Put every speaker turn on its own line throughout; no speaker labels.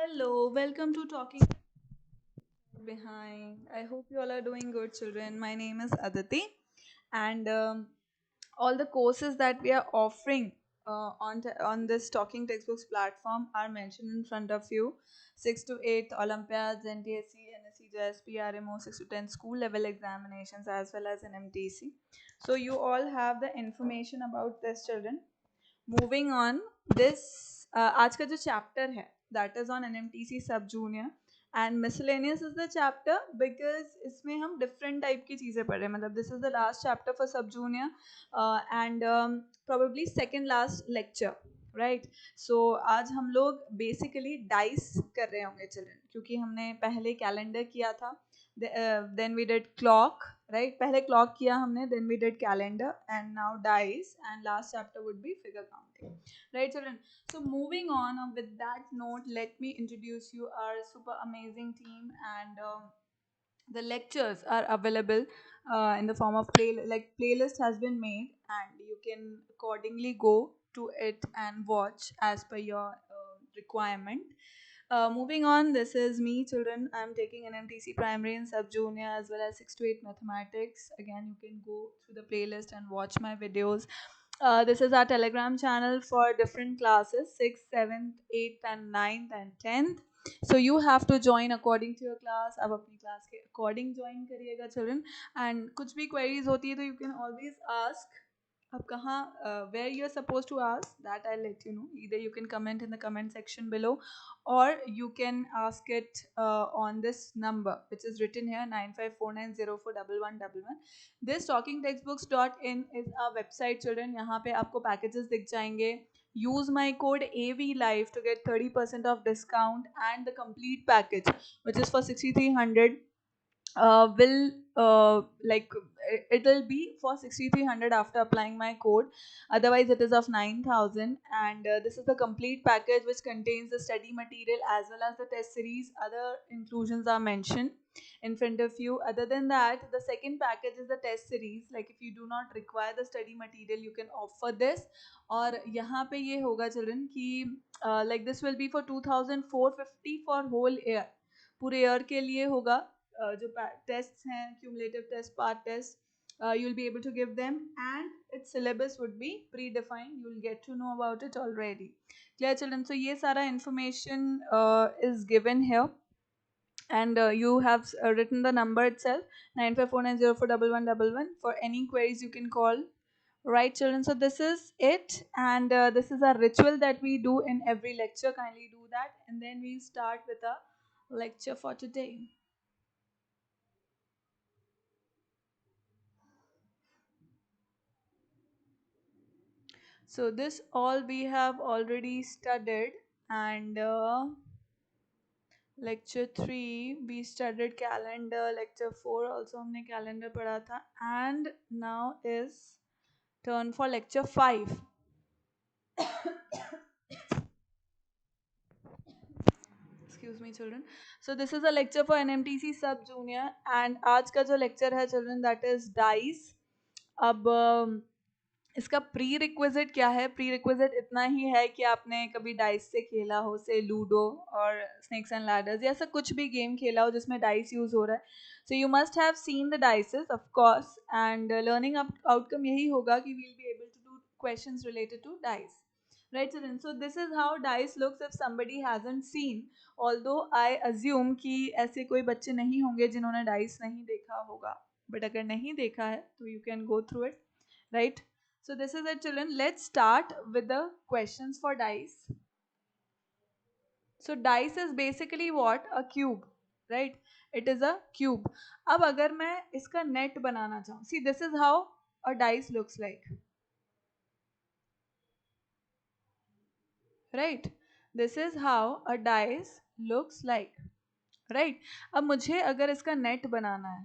Hello, welcome to Talking Behind. I hope you all are doing good, children. My name is Aditi, and all the courses that we are offering on this Talking Textbooks platform are mentioned in front of you. 6 to 8 Olympiads, NTSC, NSC, JSP, RMO, 6 to 10 school level examinations, as well as an MTC. So, you all have the information about this, children. Moving on this आज का जो chapter है that is on NMTC सब junior and miscellaneous is the chapter because इसमें हम different type की चीज़ें पढ़ रहे हैं मतलब this is the last chapter for sub junior and probably second last lecture right. So आज हम लोग बेसिकली डाइस कर रहे होंगे चिल्ड्रन क्योंकि हमने पहले कैलेंडर किया था, then we did clock, right. पहले क्लॉक किया हमने, then we did calendar and now dice and last chapter would be figure counting, right children. So moving on with that note, let me introduce you our super amazing team, and the lectures are available in the form of playlist has been made, and you can accordingly go to it and watch as per your requirement. Moving on, this is me, children. I'm taking an MTC primary and sub junior as well as 6 to 8 mathematics. Again, you can go through the playlist and watch my videos. This is our Telegram channel for different classes 6th, 7th, 8th, and 9th, and 10th. So you have to join according to your class. आप अपनी class के according join करिएगा children. And कुछ भी queries होती है तो you can always ask. अब कहाँ where you are supposed to ask that I'll let you know. Either you can comment in the comment section below, or you can ask it on this number which is written here 9549041111. This talkingtextbooks.in is our website children. यहाँ पे आपको packages दिख जाएंगे. Use my code AVLIVE to get 30% of discount, and the complete package which is for 6300 will like it will be for 6300 after applying my code. Otherwise it is of 9000, and this is the complete package which contains the study material as well as the test series. Other inclusions are mentioned in front of you. Other than that, the second package is the test series. Like if you do not require the study material, you can offer this. और यहाँ पे ये होगा children कि like this will be for 2450 for whole year. पूरे year के लिए होगा. जो टेस्ट हैं, cumulative test, part test, you'll be able to give them, and its syllabus would be predefined. You'll get to know about it already. Clear children? So ये सारा information is given here, and you have written the number itself 9549041111. For any queries you can call, right children. So this is it, and this is a ritual that we do in every lecture. Kindly do that, and then we start with a lecture for today. So this all we have already studied, and lecture 3 we studied calendar, lecture 4 also हमने calendar पढ़ा था, and now is turn for lecture 5. Excuse me children. So this is a lecture for NMTC sub junior, and आज का जो lecture है children that is dice. अब इसका pre requisite क्या है? प्री रिक्विजिट इतना ही है कि आपने कभी डाइस से खेला हो, से लूडो और स्नेक्स एंड लैडर्स, या ऐसा कुछ भी गेम खेला हो जिसमें डाइस यूज हो रहा है. So you must have seen the dices of course, and learning outcome यही होगा कि we will be able to do questions related to dice. Right children, so this is how dice looks if somebody hasn't seen. Although I assume कि ऐसे कोई बच्चे नहीं होंगे जिन्होंने डाइस नहीं देखा होगा, बट अगर नहीं देखा है तो you can go through it, right? So this is it children. Let's start with the questions for dice. So dice is basically what? A cube, right? It is a cube. अब अगर मैं इसका net बनाना चाहूँ, see this is how a dice looks like, right? This is how a dice looks like, right? अब मुझे अगर इसका net बनाना है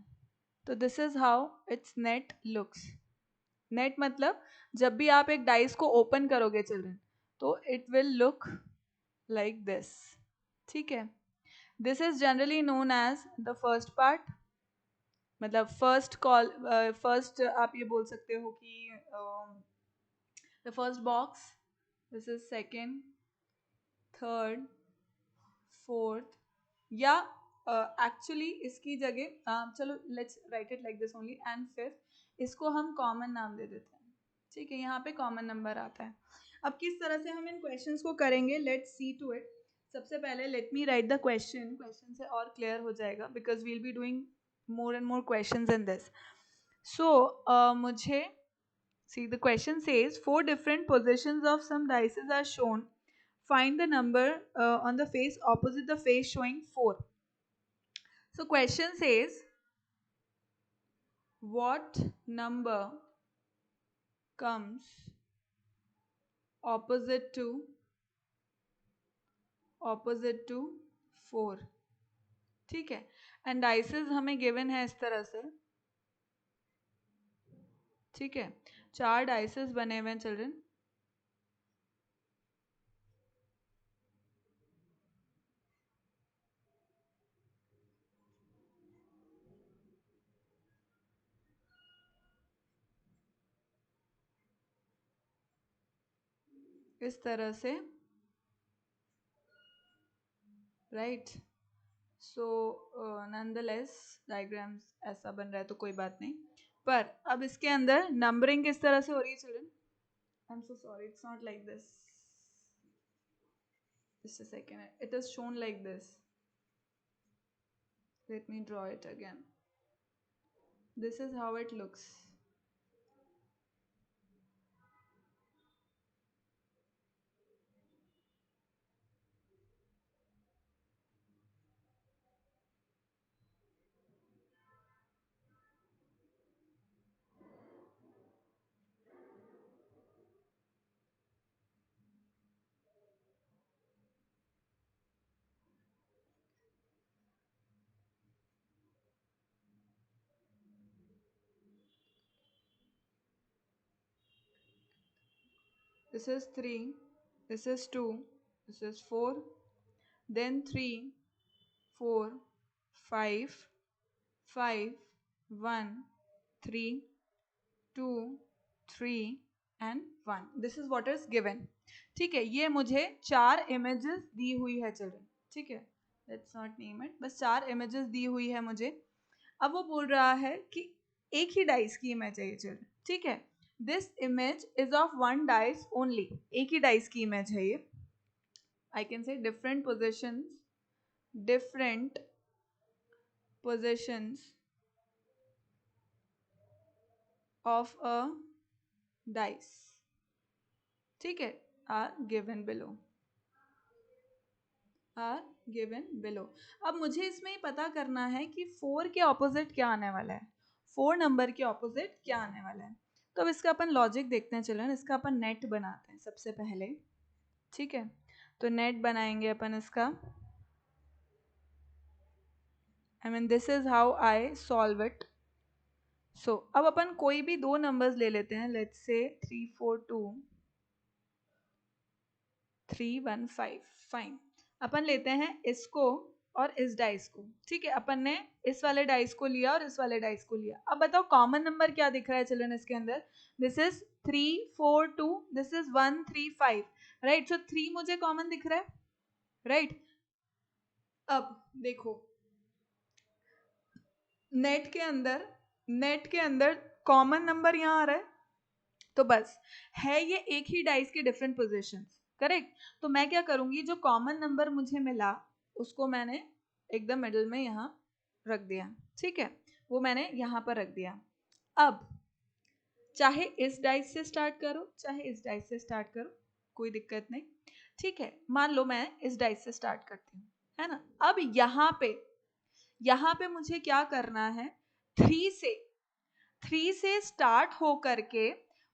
तो this is how its net looks. Net मतलब जब भी आप एक डाइस को ओपन करोगे चिल्ड्रन तो it will look like this. ठीक है. This is generally known as the first part, मतलब फर्स्ट कॉल, फर्स्ट आप ये बोल सकते हो कि the first box. This is second, third, fourth, या एक्चुअली इसकी जगह चलो let's write it like this only, and fifth इसको हम कॉमन नाम दे देते हैं, ठीक है, यहाँ पे कॉमन नंबर आता है। अब किस तरह से हम इन क्वेश्चंस को करेंगे, लेट्स सी टू इट। सबसे पहले let me write the question, question से और क्लियर हो जाएगा because we'll be doing more and more questions in this. So मुझे see the question says 4 different positions of some dices are shown. Find the number on the face opposite the face showing 4. So question says what number comes opposite to 4, ठीक है, and dices हमें given है इस तरह से, ठीक है, 4 dices बने हुए हैं चिल्ड्रन, इस तरह से, राइट। सो नॉनदलेस डायग्राम्स ऐसा बन रहा है तो कोई बात नहीं, पर अब इसके अंदर नंबरिंग किस तरह से हो रही है children, I am so sorry, it's not like this, just a second, it is shown like this, let me draw it again, this is how it looks, this is 3, this is 2, this is 4, then 3, 4, 5, 5, 1, 3, 2, 3 and 1, this is what is given, ठीक है। ये मुझे 4 images दी हुई है children, ठीक है, let's not name it, बस 4 images दी हुई है मुझे। अब वो बोल रहा है कि एक ही डाइस की इमेज है ये चिल्ड्रन, ठीक है, this image is of 1 dice only, एक ही डाइस की इमेज है ये, I can say different positions of a dice, ठीक है, आर गिवन बिलो। अब मुझे इसमें ही पता करना है कि 4 के ऑपोजिट क्या आने वाला है, 4 नंबर के ऑपोजिट क्या आने वाला है। तो अब इसका अपन लॉजिक देखते हैं चिल्ड्रन, इसका अपन नेट बनाते हैं सबसे पहले, ठीक है, तो नेट बनाएंगे अपन इसका, I mean this is how I solve it. So अब अपन कोई भी 2 नंबर्स ले लेते हैं, लेट्स से 342 315, फाइन, अपन लेते हैं इसको और इस डाइस को, ठीक है, अपन ने इस वाले डाइस को लिया और इस वाले डाइस को लिया। अब बताओ कॉमन नंबर क्या दिख रहा है चिल्ड्रन इसके अंदर, this is 342, this is 135, right, so 3 मुझे कॉमन दिख रहा है, राइट। अब देखो नेट के अंदर कॉमन नंबर यहाँ आ रहा है, तो बस है ये एक ही डाइस के डिफरेंट पोजीशंस, करेक्ट। तो मैं क्या करूंगी, जो कॉमन नंबर मुझे मिला उसको मैंने एकदम मिडल में यहाँ रख दिया, ठीक है, वो मैंने यहाँ पर रख दिया। अब चाहे इस डाइस से स्टार्ट करो चाहे इस डाइस से स्टार्ट करो, कोई दिक्कत नहीं, ठीक है, मान लो मैं इस डाइस से स्टार्ट करती हूँ, है ना। अब यहाँ पे मुझे क्या करना है, 3 से स्टार्ट हो करके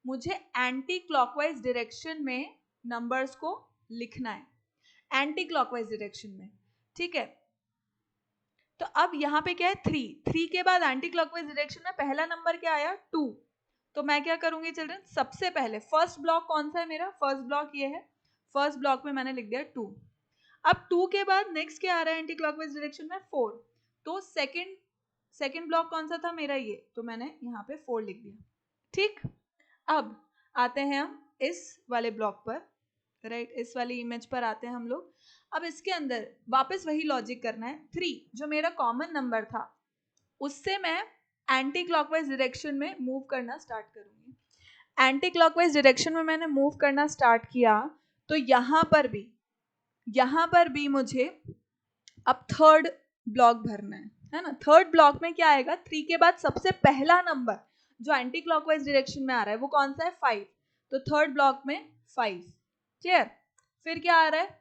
मुझे एंटी क्लॉकवाइज डायरेक्शन में नंबर्स को लिखना है, एंटी क्लॉकवाइज डायरेक्शन में, ठीक है। तो अब यहाँ पे क्या है, 3 के बाद एंटी क्लॉकवाइज डायरेक्शन में पहला नंबर क्या आया, 2, तो मैं क्या करूंगी चिल्ड्रन, सबसे पहले फर्स्ट ब्लॉक कौन सा है मेरा, फर्स्ट ब्लॉक ये है, फर्स्ट ब्लॉक में मैंने लिख दिया 2। अब 2 के बाद नेक्स्ट क्या आ रहा है एंटी क्लॉकवाइज डायरेक्शन में, 4, तो सेकंड ब्लॉक कौन सा था मेरा ये, तो मैंने यहाँ पे 4 लिख दिया, ठीक। अब आते हैं हम इस वाले ब्लॉक पर, राइट, इस वाली इमेज पर आते हैं हम लोग। अब इसके अंदर वापस वही लॉजिक करना है। 3 जो मेरा कॉमन नंबर था उससे मैं एंटी क्लॉकवाइज डायरेक्शन में मूव करना स्टार्ट करूंगी। एंटी क्लॉकवाइज डायरेक्शन में मैंने मूव करना स्टार्ट किया तो यहाँ पर भी मुझे अब थर्ड ब्लॉक भरना है ना। थर्ड ब्लॉक में क्या आएगा, 3 के बाद सबसे पहला नंबर जो एंटी क्लॉकवाइज डायरेक्शन में आ रहा है वो कौन सा है, 5। तो थर्ड ब्लॉक में 5, क्लियर। फिर क्या आ रहा है,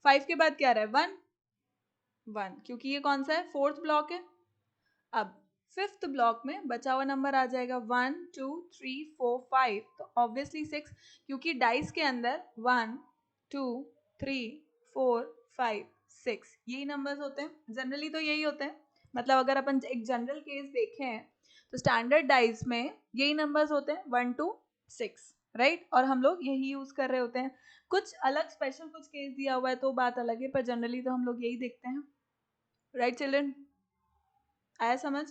5 के बाद क्या आ रहा है, 1 1, क्योंकि ये कौन सा है, फोर्थ ब्लॉक है। अब फिफ्थ ब्लॉक में बचा हुआ नंबर आ जाएगा 1 2 3 4 5, तो ऑब्वियसली 6, क्योंकि डाइस के अंदर 1 2 3 4 5 6 यही नंबर्स होते हैं, जनरली तो यही होते हैं। मतलब अगर अपन एक जनरल केस देखें तो स्टैंडर्ड डाइस में यही नंबर्स होते हैं 1 2 6, राइट। और हम लोग यही यूज कर रहे होते हैं। कुछ अलग स्पेशल कुछ केस दिया हुआ है तो बात अलग है, पर जनरली तो हम लोग यही देखते हैं, राइट चिल्ड्रन। आया समझ?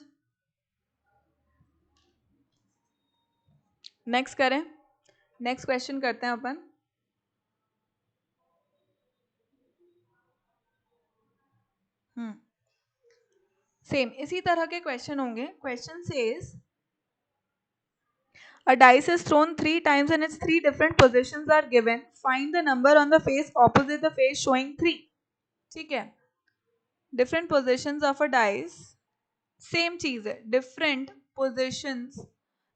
नेक्स्ट करें, नेक्स्ट क्वेश्चन करते हैं अपन। सेम इसी तरह के क्वेश्चन होंगे। Question says a dice is thrown 3 times and its 3 different positions are given. Find the number on the face opposite the face showing 3. ठीक है, different positions of a dice, same चीज है, different positions.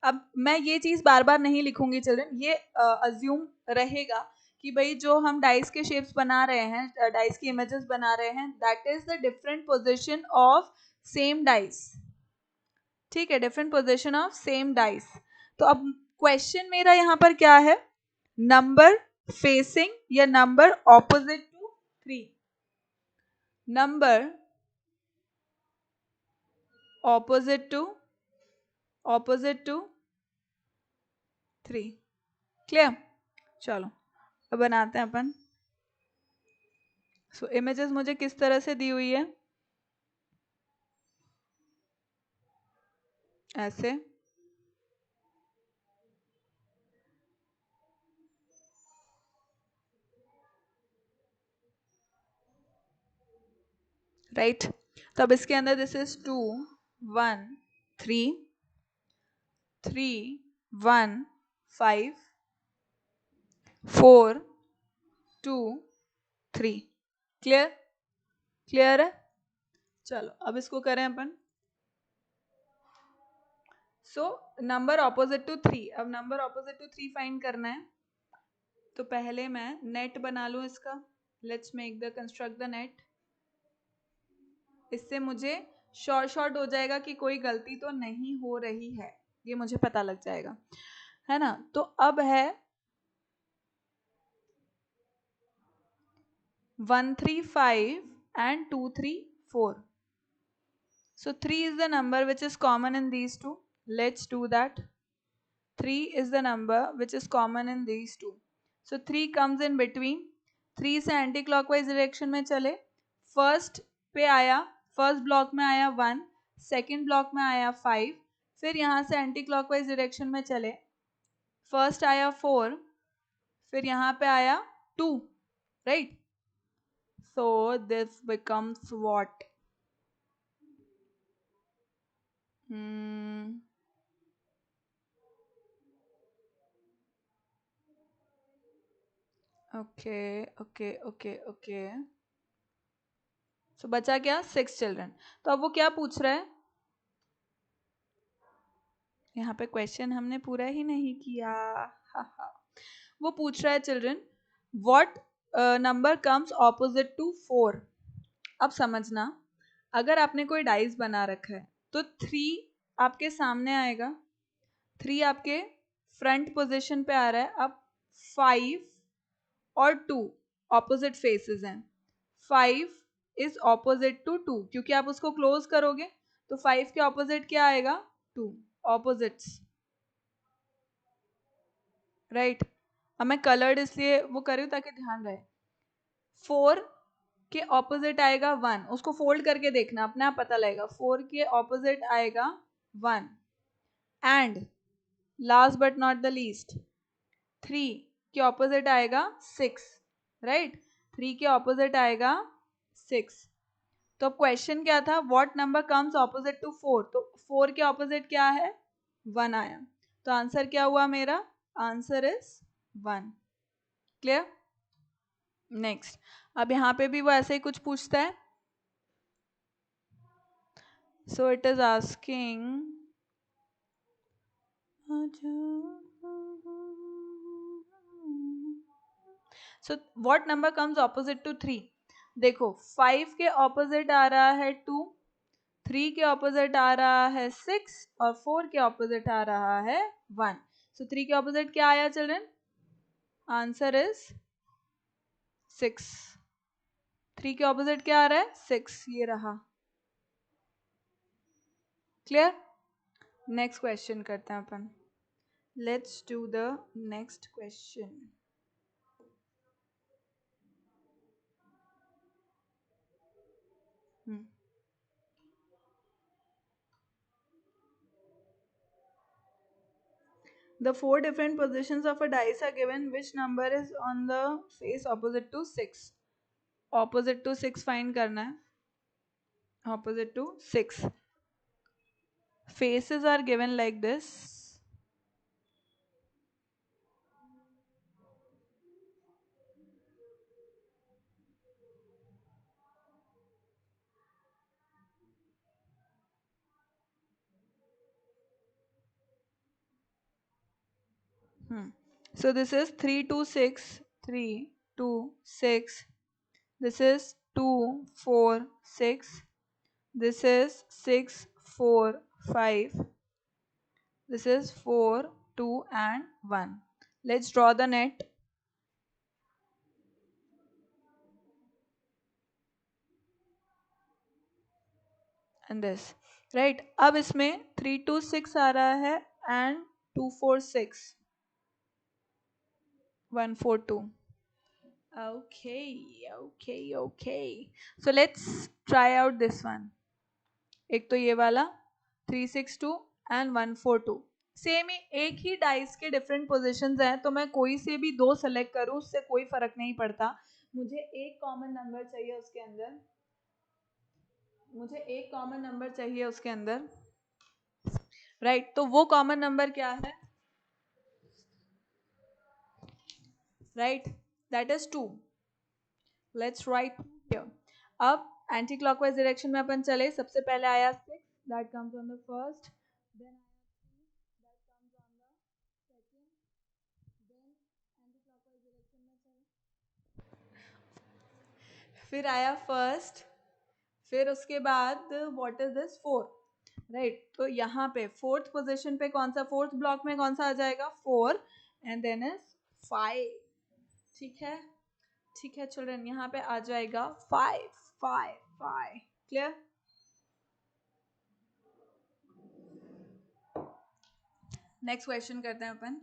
अब मैं ये चीज बार बार नहीं लिखूंगी चिल्ड्रन, ये अज्यूम रहेगा कि भाई जो हम डाइस के शेप्स बना रहे हैं, डाइस की इमेजेस बना रहे हैं, that is the different position of same dice. ठीक है, different position of same dice. तो अब क्वेश्चन मेरा यहाँ पर क्या है, नंबर फेसिंग या number opposite to 3, number opposite to 3, clear. चलो अब बनाते हैं अपन। सो इमेजेस मुझे किस तरह से दी हुई है, ऐसे, राइट। तो अब इसके अंदर दिस इज 2 1 3 3 1 5 4 2 3, क्लियर, क्लियर है। चलो अब इसको करें अपन। सो नंबर ऑपोजिट टू 3, अब नंबर ऑपोजिट टू 3 फाइंड करना है। तो पहले मैं नेट बना लूं इसका। Let's make the construct the net. इससे मुझे शॉर्ट हो जाएगा कि कोई गलती तो नहीं हो रही है, ये मुझे पता लग जाएगा, है ना। तो अब है 1 3 5 and 2 3 4. So 3 is the number which is common in these two. Let's do that. 3 is the number which is common in these two. So 3 comes in between. 3 से एंटी क्लॉकवाइज डायरेक्शन में चले, फर्स्ट पे आया, first block में आया 1, second block में आया 5, फिर यहाँ से एंटी क्लॉकवाइज डायरेक्शन में चले, फर्स्ट आया 4, फिर यहाँ पे आया 2, right. So this becomes what, okay okay okay okay. So बचा क्या, 6 चिल्ड्रन। तो अब वो क्या पूछ रहा है, यहाँ पे क्वेश्चन हमने पूरा ही नहीं किया, वो पूछ रहा है children what number comes opposite to 4। अब समझना, अगर आपने कोई डाइस बना रखा है तो 3 आपके सामने आएगा, 3 आपके फ्रंट पोजीशन पे आ रहा है। अब 5 और 2 ऑपोजिट फेसेस हैं, 5 इज ऑपोजिट टू 2, क्योंकि आप उसको क्लोज करोगे तो 5 के ऑपोजिट क्या आएगा, 2, ऑपोजिट्स, राइट। अब मैं कलर्ड इसलिए वो कर रही हूँ ताकि ध्यान रहे। 4 के ऑपोजिट आएगा 1, उसको फोल्ड करके देखना, अपने आप पता लगेगा। 4 के ऑपोजिट आएगा 1, and last but not the least 3 के ऑपोजिट आएगा 6, राइट? 3 के ऑपोजिट आएगा 6। तो क्वेश्चन क्या था, what number comes opposite to 4? तो 4 के ऑपोजिट क्या है, 1 आया, तो आंसर क्या हुआ मेरा, आंसर इज 1। क्लियर? नेक्स्ट, अब यहाँ पे भी वो ऐसे ही कुछ पूछता है। So it is asking so what number comes opposite to 3? देखो 5 के ऑपोजिट आ रहा है 2, 3 के ऑपोजिट आ रहा है 6 और 4 के ऑपोजिट आ रहा है 1। सो 3 के ऑपोजिट क्या आया चिल्ड्रन, आंसर इज 6। 3 के ऑपोजिट क्या आ रहा है, 6, ये रहा। क्लियर? नेक्स्ट क्वेश्चन करते हैं अपन। Let's do the next question. The four different positions of a dice are given. Which number is on the face opposite to 6? Opposite to 6 find करना है. Opposite to 6. Faces are given like this. So this is 3 2 6, 3 2 6. This is 2 4 6. This is 6 4 5. This is 4 2 and 1. Let's draw the net. And this, right? अब इसमें 3 2 6 आ रहा है and 2 4 6, 1 4 2. Okay. So let's try out this one. एक तो ये वाला 3 6 2 and 1 4 2. Same ही, एक ही dice के डिफरेंट पोजीशंस हैं, तो मैं कोई से भी दो सेलेक्ट करूं उससे कोई फर्क नहीं पड़ता। मुझे एक कॉमन नंबर चाहिए उसके अंदर, राइट? तो वो कॉमन नंबर क्या है, right? That is 2. Let's write here. अब एंटी क्लॉकवाइज डायरेक्शन में अपन चले। सबसे पहले आया 6, that comes on the first, then that comes on the second, then anti clockwise direction में चले, फिर आया फर्स्ट, फिर उसके बाद व्हाट इज दिस 4, राइट? तो यहाँ पे फोर्थ पोजीशन पे कौन सा, फोर्थ ब्लॉक में कौन सा आ जाएगा, 4, एंड देन इज 5। ठीक है चिल्ड्रन, यहाँ पे आ जाएगा 5 5 5। क्लियर? नेक्स्ट क्वेश्चन करते हैं अपन।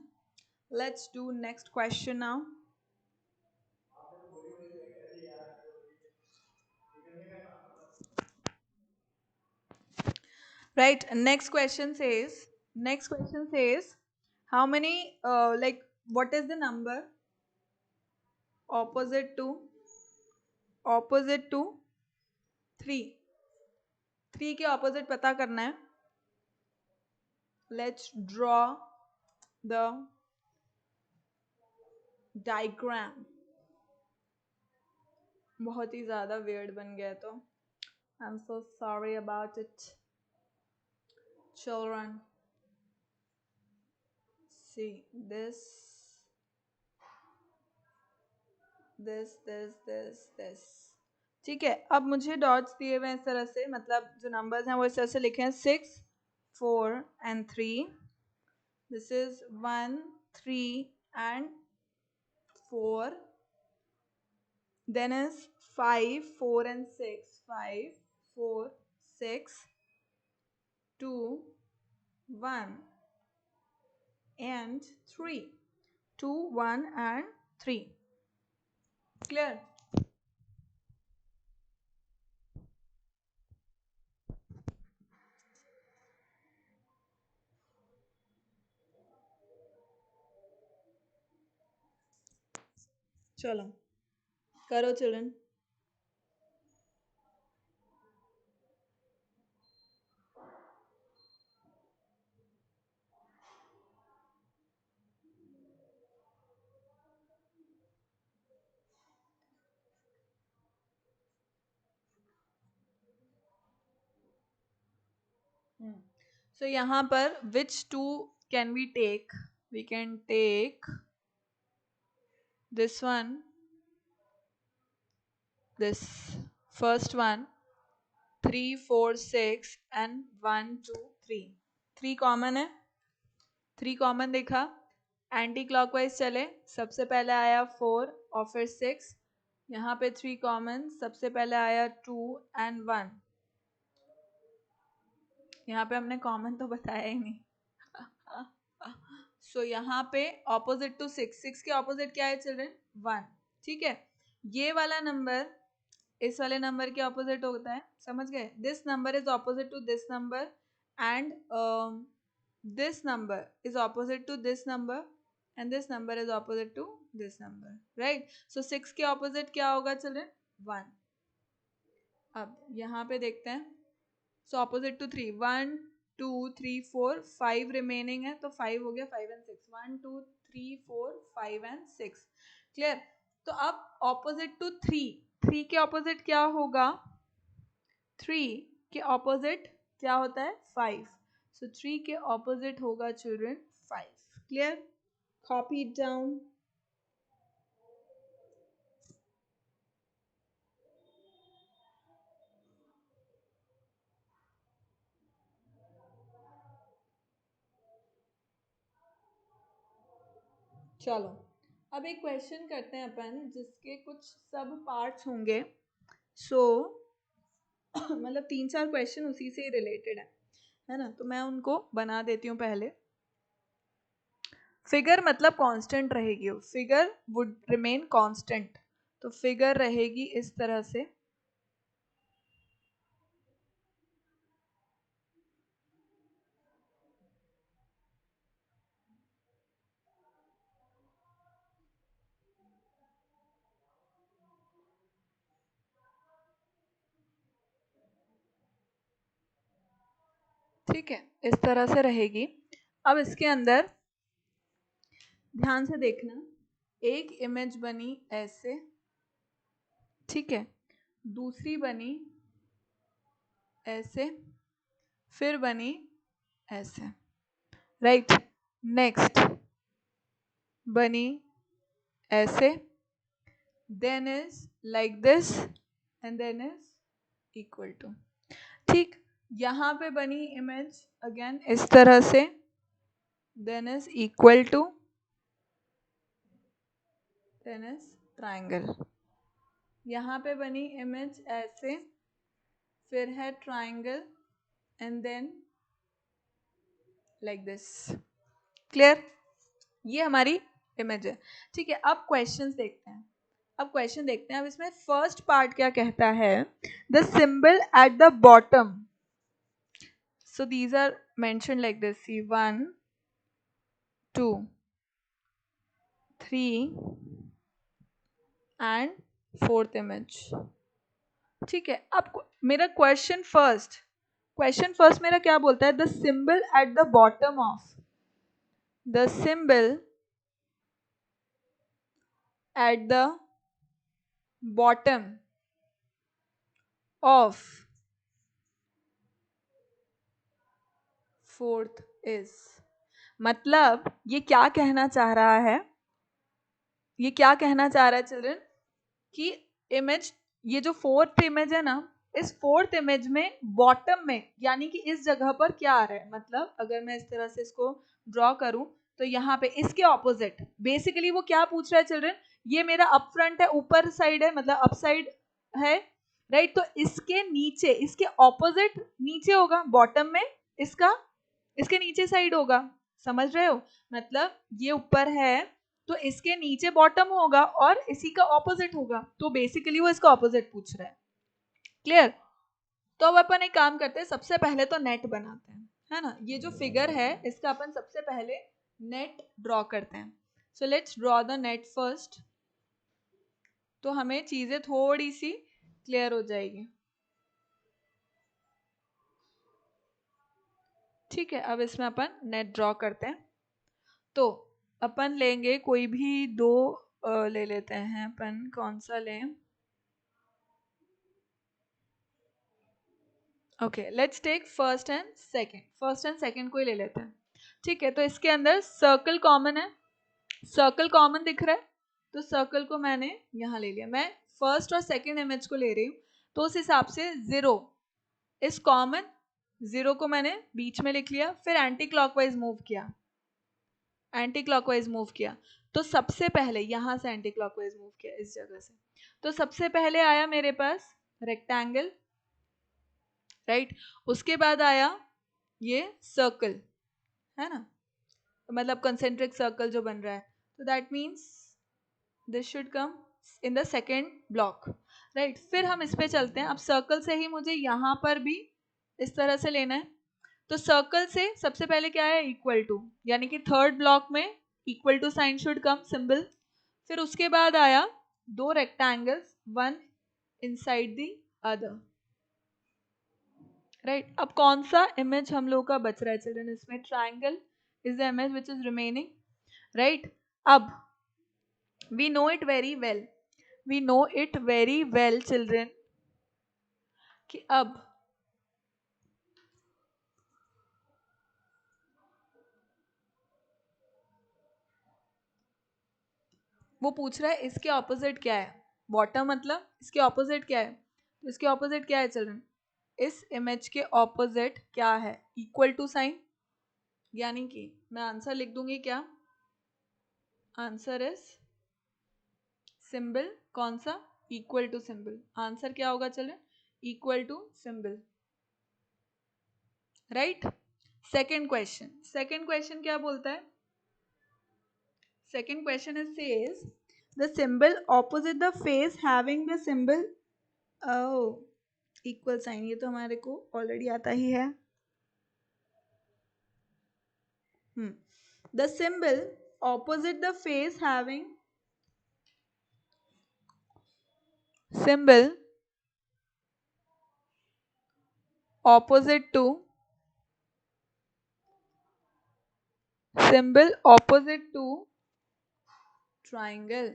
Let's do next question now. Right, next question says how many like what is the number opposite to 3? 3 के opposite पता करना है। Let's draw the diagram। बहुत ही ज़्यादा weird बन गया तो I'm so sorry about it, children. See this, ठीक है। अब मुझे डॉट्स दिए हुए हैं इस तरह से, मतलब जो नंबर्स हैं वो इस तरह से लिखे हैं, 6 4 and 3. This is 1 3 and 4. Then is 5 4 and 6, 5 4 6 2 1 and 3, 2 1 and 3. Clear? चलो करो चिल्ड्रन। So यहाँ पर which two can we take? We can take this one, this first one, 3, 4, 6 and 1, 2, 3. 3 common है, 3 कॉमन देखा, एंटी क्लॉकवाइज चले, सबसे पहले आया 4 और फिर 6, यहाँ पे 3 कॉमन, सबसे पहले आया 2 एंड 1, यहाँ पे हमने कॉमन तो बताया ही नहीं। सो यहाँ पे ऑपोजिट टू 6 के ऑपोजिट क्या है चिल्ड्रन? 1। ठीक है, ये वाला नंबर इस वाले नंबर के ऑपोजिट होता है, समझ गए? This number is opposite to this number and this number is opposite to this number and this number is opposite to this number, right? So 6 के ऑपोजिट क्या होगा चिल्ड्रन? 1। अब यहाँ पे देखते हैं, सो ऑपोजिट टू 3, 1 2 3 4 5 रिमेनिंग है, तो 5 हो गया, 5 एंड 6, 1 2 3 4 5 एंड 6, क्लियर? तो अब ऑपोजिट टू 3 के ऑपोजिट क्या होगा? 3 के ऑपोजिट क्या होता है? 5। सो 3 के ऑपोजिट होगा children 5, clear? Copy it down. चलो अब एक क्वेश्चन करते हैं अपन जिसके कुछ सब पार्ट्स होंगे। सो मतलब 3-4 क्वेश्चन उसी से ही रिलेटेड है ना? तो मैं उनको बना देती हूँ पहले। फिगर मतलब कांस्टेंट रहेगी, फिगर वुड रिमेन कांस्टेंट, तो फिगर रहेगी इस तरह से। ठीक है, इस तरह से रहेगी। अब इसके अंदर ध्यान से देखना, एक इमेज बनी ऐसे, ठीक है, दूसरी बनी ऐसे, फिर बनी ऐसे, राइट? नेक्स्ट बनी ऐसे, then is like this and then is equal to. ठीक, यहाँ पे बनी इमेज अगेन इस तरह से, then is equal to, then is triangle. यहाँ पे बनी इमेज ऐसे, फिर है triangle and then like this, clear? ये हमारी इमेज है। ठीक है, अब क्वेश्चंस देखते हैं। अब इसमें फर्स्ट पार्ट क्या कहता है? The symbol at the bottom, so these are mention like this, see 1 2 3 and 4th image. ठीक है, अब मेरा क्वेश्चन फर्स्ट मेरा क्या बोलता है? The symbol at the bottom of, the symbol at the bottom of 4th is, मतलब ये क्या कहना चाह रहा है? ये क्या कहना चाह रहा है चिल्ड्रन? कि इमेज, ये जो 4th इमेज है ना, इस 4th इमेज में बॉटम में यानी कि इस जगह पर क्या आ रहा है? मतलब अगर मैं इस तरह से इसको ड्रॉ करूं तो यहाँ पे इसके ऑपोजिट, बेसिकली वो क्या पूछ रहा है चिल्ड्रन? ये मेरा अप फ्रंट है, ऊपर साइड है, मतलब अप साइड है, राइट? तो इसके नीचे, इसके ऑपोजिट नीचे होगा, बॉटम में इसका, इसके नीचे साइड होगा, समझ रहे हो? मतलब ये ऊपर है तो इसके नीचे बॉटम होगा और इसी का ऑपोजिट होगा, तो बेसिकली वो इसका ऑपोजिट पूछ रहा है, क्लियर? तो अब अपन एक काम करते हैं, सबसे पहले तो नेट बनाते हैं, है ना? ये जो फिगर है इसका अपन सबसे पहले नेट ड्रॉ करते हैं। सो let's draw the net first. तो हमें चीजें थोड़ी सी क्लियर हो जाएगी। ठीक है, अब इसमें अपन नेट ड्रॉ करते हैं। तो अपन लेंगे कोई भी दो ले लेते हैं अपन, कौन सा लें? Okay, let's take first and second. First and second को ही ले लेते हैं। ठीक है, तो इसके अंदर सर्कल कॉमन है, सर्कल कॉमन दिख रहा है, तो सर्कल को मैंने यहाँ ले लिया। मैं फर्स्ट और सेकंड इमेज को ले रही हूँ, तो उस हिसाब से 0 इज कॉमन, 0 को मैंने बीच में लिख लिया, फिर एंटी क्लॉकवाइज मूव किया, एंटी क्लॉकवाइज मूव किया। तो सबसे पहले यहाँ से एंटी क्लॉकवाइज मूव किया इस जगह से, तो सबसे पहले आया मेरे पास रेक्टेंगल, राइट। उसके बाद आया ये सर्कल, है ना, मतलब कंसेंट्रिक सर्कल जो बन रहा है, तो that means this should come in the second block, right. फिर हम इस पे चलते हैं। अब सर्कल से ही मुझे यहाँ पर भी इस तरह से लेना है, तो सर्कल से सबसे पहले क्या है, इक्वल टू, यानी कि थर्ड ब्लॉक में equal to sign should come, symbol. फिर उसके बाद आया दो rectangles, one inside the other, right. अब कौन सा इमेज हम लोग का बच रहा है चिल्ड्रन? इसमें triangle is the image which is remaining, right. अब we know it very well, we know it very well children, कि अब वो पूछ रहा है इसके ऑपोजिट क्या है, बॉटम मतलब इसके ऑपोजिट क्या है, तो इसके ऑपोजिट क्या है चिल्ड्रन? इस इमेज के ऑपोजिट क्या है? इक्वल टू साइन, यानी कि मैं आंसर लिख दूंगी क्या? आंसर इज सिंबल, कौन सा? Equal to symbol. आंसर क्या होगा children? Equal to symbol, right. Second question, second question क्या बोलता है? Second question is says the symbol opposite the face having the symbol, oh, equal sign, ये तो हमारे को ऑलरेडी आता ही है। the symbol opposite the face having symbol opposite to symbol opposite to triangle,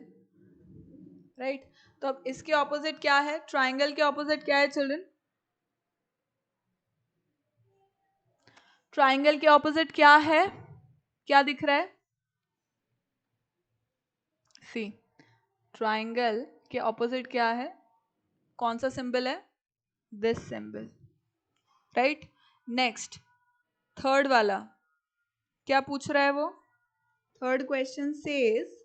right. तो अब इसके ऑपोजिट क्या है? ट्राइंगल के ऑपोजिट क्या है चिल्ड्रन? ट्राइंगल के ऑपोजिट क्या है? क्या दिख रहा है? सी, ट्राइंगल के ऑपोजिट क्या है? कौन सा सिंबल है? This symbol, right. Next, third वाला क्या पूछ रहा है वो? थर्ड क्वेश्चन सेज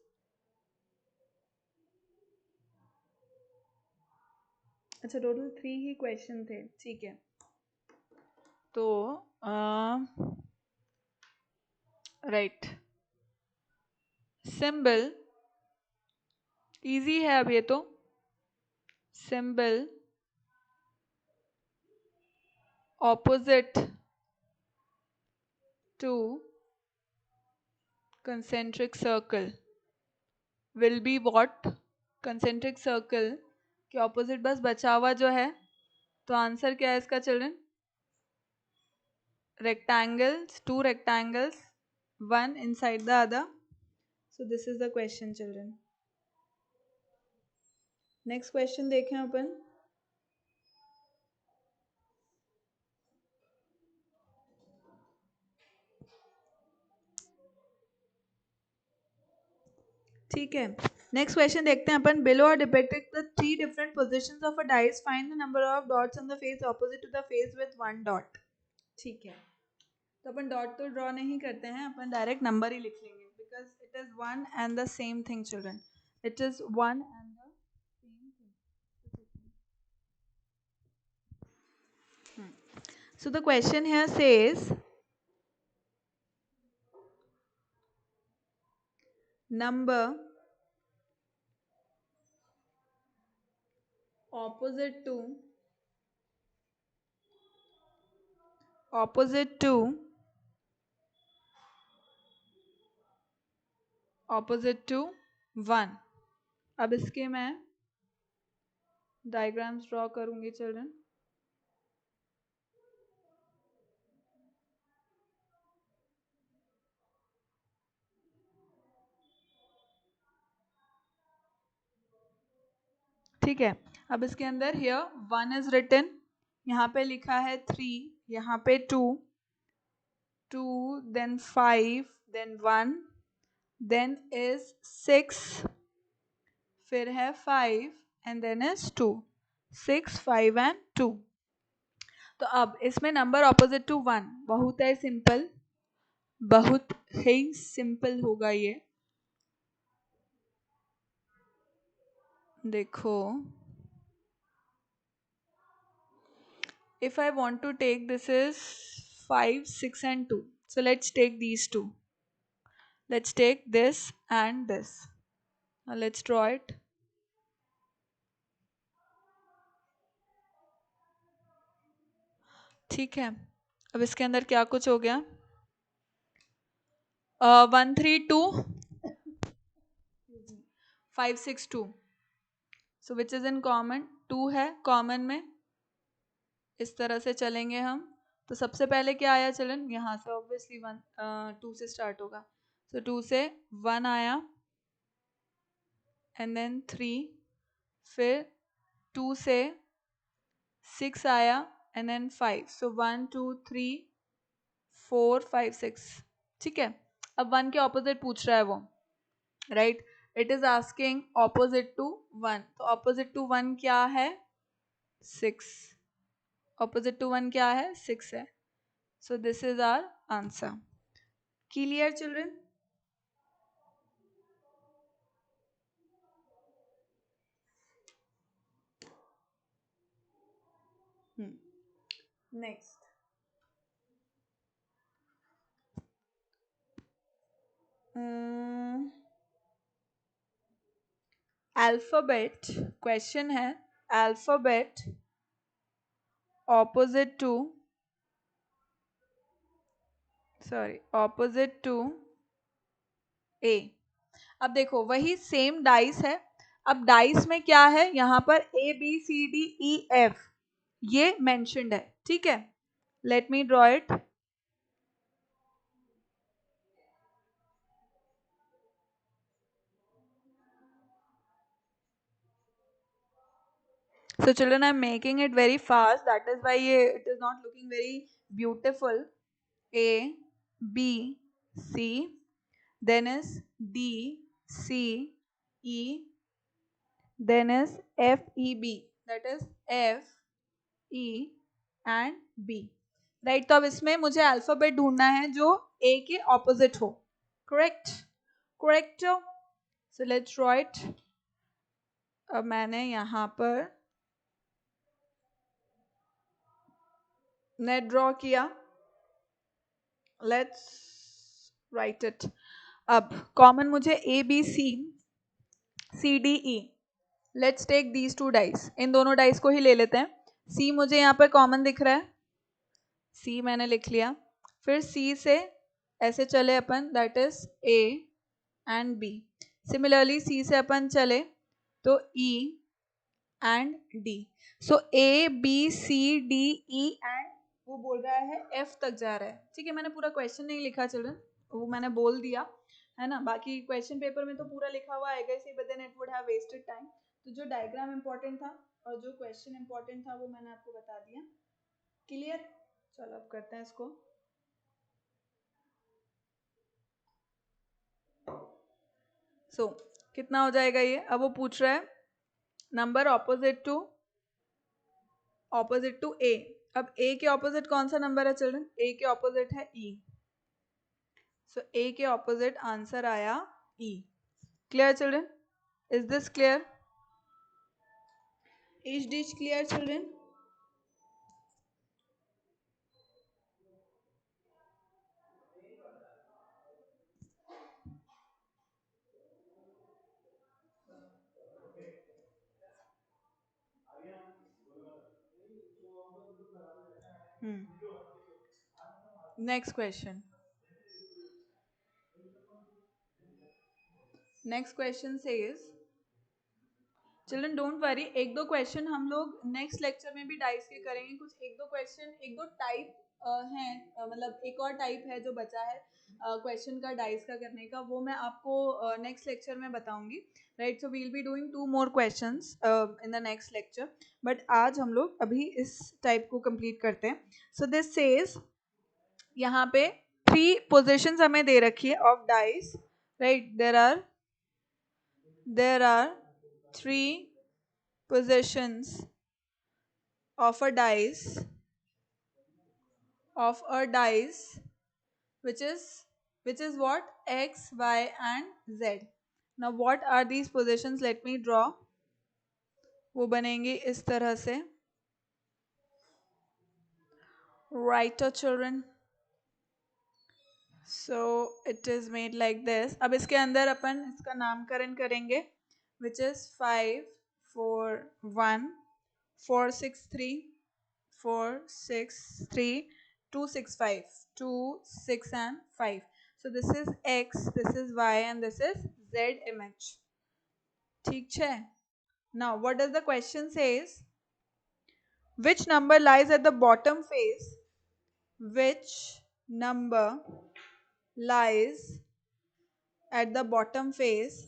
अच्छा, टोटल 3 ही क्वेश्चन थे, ठीक है। तो राइट, सिंबल इजी है अब ये तो, symbol opposite to concentric circle will be what? concentric circle के ऑपोजिट बस बचा हुआ जो है, तो आंसर क्या है इसका children? rectangles, two rectangles, one inside the other. So this is the question children. Next question देखें अपन। ठीक है, नेक्स्ट क्वेश्चन देखते हैं अपन। Below are depicted the 3 different positions of a dice, find the number of dots on the face opposite to the face with 1 dot. ठीक है, तो अपन dot तो ड्रॉ नहीं करते हैं, अपन डायरेक्ट नंबर ही लिख लेंगे, because it is one and the same thing children, it is one and the same thing. So the question here says number opposite to opposite to opposite to 1। अब इसके मैं diagrams draw करूंगी children. ठीक है. अब इसके अंदर here 1 is written, यहाँ पे लिखा है 3, यहाँ पे 2, 2 देन 5 देन 1 देन इज 6, फिर है 5 एंड देन इज 2, 6 5 एंड 2. तो अब इसमें नंबर ऑपोजिट टू 1 बहुत है सिंपल, बहुत ही सिंपल होगा ये. देखो, if I want to take, this is 5 6 and 2, so let's take these two. Let's take this and this. Now let's draw it. ठीक है. अब इसके अंदर क्या कुछ हो गया. 1 3 2 5 6 2. So which is in common? 2 है कॉमन में. इस तरह से चलेंगे हम. तो सबसे पहले क्या आया चलन, यहाँ से ऑब्वियसली 1 2 से स्टार्ट होगा. तो 2 से 1 आया एंड देन 3, फिर 2 से 6 आया एंड देन 5. सो 1 2 3 4 5 6. ठीक है. अब 1 के ऑपोजिट पूछ रहा है वो, right. It is asking opposite to 1. तो ऑपोजिट टू 1 क्या है, 6. ऑपोजिट टू 1 क्या है, 6 है. So this is our answer. Clear children? Next. Alphabet question है. Alphabet opposite to, sorry, opposite to A. अब देखो वही सेम डाइस है. अब डाइस में क्या है, यहाँ पर A B C D E F ये मेंशन्ड है. ठीक है. Let me draw it. So children, I'm making it very fast. That is why it is not looking very beautiful. A, B, C, then is D, C, E, then is F, E, B. That is F, E and B. Right. तो अब इसमें मुझे alphabet ढूंढना है जो A के opposite हो. Correct. Correct. So let's draw it. अब मैंने यहाँ पर नेट ड्रॉ किया. Let's write it. अब कॉमन मुझे A B C D E. Let's take these two dice. इन दोनों डाइस को ही ले लेते हैं. सी मुझे यहाँ पे कॉमन दिख रहा है, सी मैंने लिख लिया. फिर सी से ऐसे चले अपन, that is A and B. Similarly C से अपन चले तो E and D. So A B C D E and वो बोल रहा है एफ तक जा रहा है. ठीक है. मैंने पूरा क्वेश्चन नहीं लिखा चिल्ड्रन, वो मैंने बोल दिया है ना. बाकी क्वेश्चन पेपर में तो पूरा लिखा हुआ आएगा इसी, but then it would have wasted time. तो जो डायग्राम इंपॉर्टेंट था और जो क्वेश्चन इंपॉर्टेंट था वो मैंने आपको बता दिया. क्लियर? चलो अब करते हैं इसको. सो कितना हो जाएगा ये. अब वो पूछ रहा है नंबर ऑपोजिट टू ए. अब ए के ऑपोजिट कौन सा नंबर है चिल्ड्रन, ए के ऑपोजिट है ई. सो ए के ऑपोजिट आंसर आया E. Clear children? Is this clear? Is this clear children? Next question. Next question says children don't worry, एक दो क्वेश्चन हम लोग नेक्स्ट लेक्चर में भी डाइस के करेंगे। कुछ एक दो क्वेश्चन, एक दो टाइप हैं, मतलब एक और टाइप है जो बचा है क्वेश्चन का डाइस का करने का, वो मैं आपको नेक्स्ट लेक्चर में बताऊंगी। Right, so we will be doing 2 more questions in the next lecture, but आज हम लोग अभी इस टाइप को कंप्लीट करते हैं। सो दिस सेज, यहाँ पे 3 पोजिशंस हमें दे रखी है of dice. Right, there are 3 positions of a dice which is what, x, y and z. Now what are these positions? Let me draw. वो बनेंगे इस तरह से। Right, children? So it is made like this. अब इसके अंदर अपन इसका नामकरण करेंगे, which is 5 4 1 4 6 3 4 6 3 2 6 5 2 6 and 5. So this is x, this is y and this is z image. ठीक है? Now what does the question says? Which number lies at the bottom face? Which number lies at the bottom face?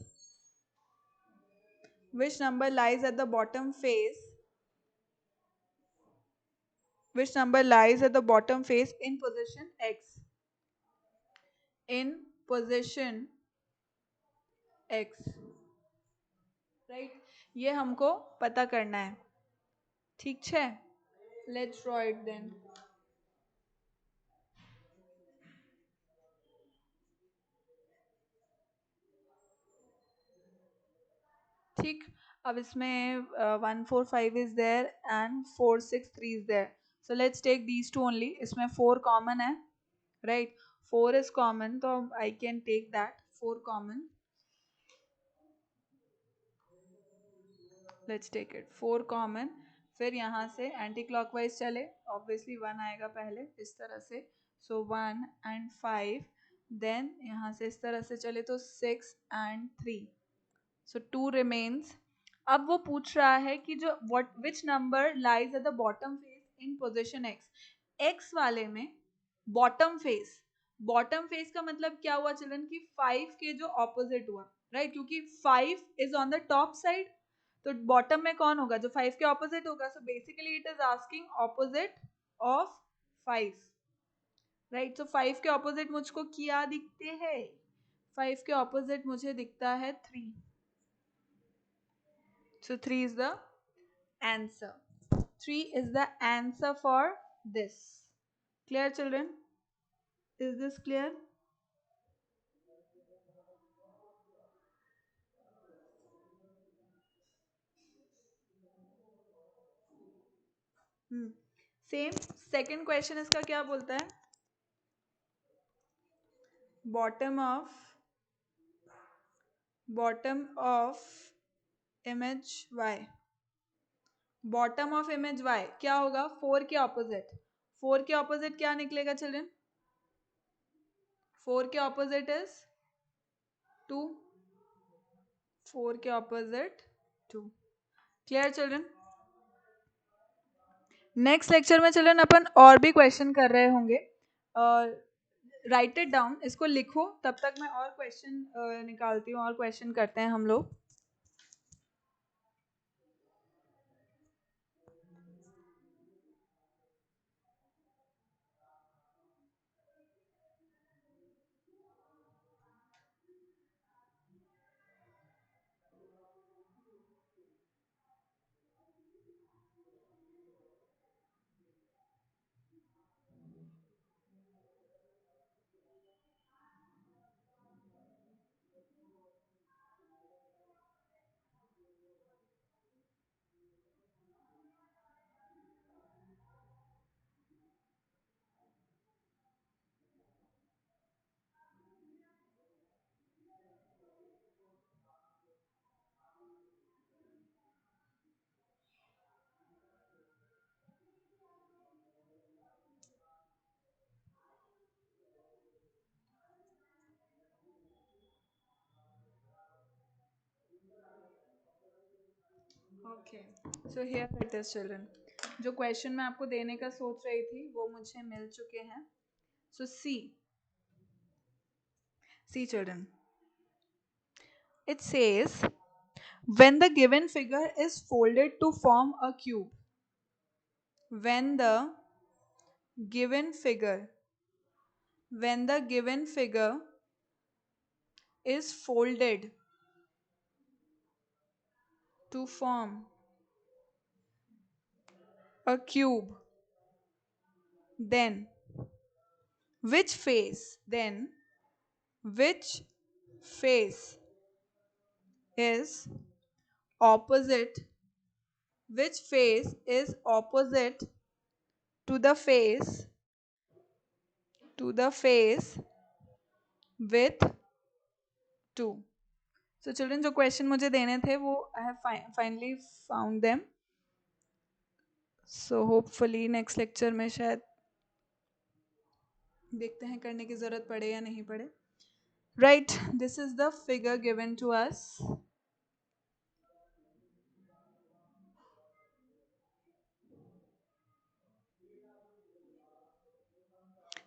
Which number lies at the bottom face? Which number lies at the bottom face in position x? In position x. Right, ये हमको पता करना है। ठीक है, let's draw it then. ठीक, अब इसमें 1 4 5 is there and 4 6 3 is there, so let's take these two only. इसमें 4 कॉमन है, राइट, 4 इज कॉमन, तो I can take that 4 common. Let's take it 4 common. फिर यहाँ से एंटी क्लॉकवाइज चले, ऑब्वियसली 1 आएगा पहले इस तरह से, सो 1 एंड 5, देन यहाँ से इस तरह से चले तो 6 एंड 3, सो 2 रिमेन्स। अब वो पूछ रहा है कि जो what which number lies at the bottom face in position x. X वाले में बॉटम फेस, बॉटम फेस का मतलब क्या हुआ चिल्ड्रन की 5 के जो ऑपोजिट हुआ, राइट, क्योंकि 5 is on the top side, तो बॉटम में कौन होगा जो 5 के ऑपोजिट होगा। So basically it is asking opposite of 5, right. So 5 के ऑपोजिट मुझको क्या दिखते हैं? 5 के ऑपोजिट मुझे दिखता है 3, so 3 is the answer. 3 is the answer for this. Clear children? Is this clear? Same second question इसका क्या बोलता है? Bottom of image y, bottom of image y क्या होगा? 4 के ऑपोजिट, 4 के ऑपोजिट क्या निकलेगा चिल्ड्रन? 4 के ऑपोजिट इज 2, 4 के opposite 2। Clear children? Next lecture में चिल्ड्रन अपन और भी क्वेश्चन कर रहे होंगे, राइट इट डाउन, इसको लिखो, तब तक मैं और क्वेश्चन निकालती हूँ और क्वेश्चन करते हैं हम लोग। Okay, so here it is children. जो क्वेश्चन मैं आपको देने का सोच रही थी वो मुझे मिल चुके हैं। सो सी children, it says when the given figure is folded to form a cube, when the given figure when the given figure is folded to form a cube, then which face is opposite which face is opposite to the face with 2. So children, जो question मुझे देने थे वो I have finally found them. So hopefully next lecture में शायद देखते हैं करने की जरूरत पड़े या नहीं पड़े। Right, this is the figure given to us.